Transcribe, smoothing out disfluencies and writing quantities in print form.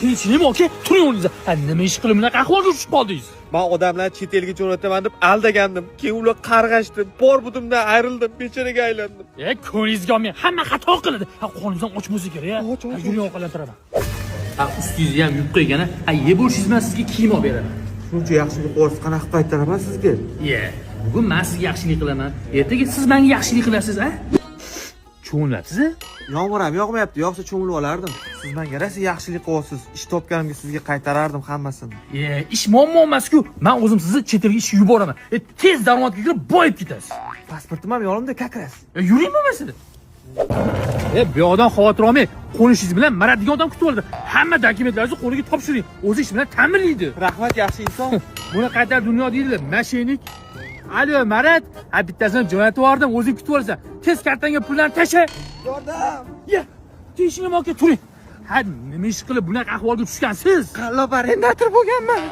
Tinchlikmi aka? Turing o'rningizda. Nima ish qilib bunaqa ahvolga tushib qoldingiz? Men odamlar chet elga jo'nataman deb aldagandim. Keyin ular qarg'ashdi. Bor budimdan ayrildim, bechoraga aylandim. Ko'nglingizga olmang. Hamma xato qiladi. Qo'lingizdan och bo'lsa kerak. Och. Yuring ovqatlantiraman. Ustingizni ham yuvib qo'ygana, yeb bo'lishingiz bilan sizga kiyim olib beraman. Shuncha yaxshilik qilasiz, qanaqa qaytaraman sizga? Bugun men sizga yaxshilik qilaman. Ertaga siz menga yaxshilik qilasiz, a? Tushunayapsiz? Yomg'ir ham yog'mayapti, yo'qsa cho'milib olardim. Siz menga rosa yaxshilik qilyapsiz. Ish topganimga sizga qaytarardim hammasini. Ish muammo emas-ku. Men o'zim sizni chet elga ish yuboraman. Tez daromadga kirib boyib ketasiz. Pasportim ham yonimda kakras. Yuring bo'lmasa. Bu odam xavotir olmang. Qo'nishingiz bilan maradigan odam kutib oladi. Hamma dokumentlaringizni qo'liga topshiring. O'zi ish bilan ta'minlaydi. Rahmat, yaxshi inson. Buni qaytar dunyo deydilar, mashinik. Alo, Marat, bittasini jo'natib yubordim, o'zing kutib olasan. Tez kartanga pullarni tasha. Yordam. Tinchlikmi aka, turing. Nima ish qilib bunaqa ahvolga tushgansiz? Qallob arendator bo'lganman.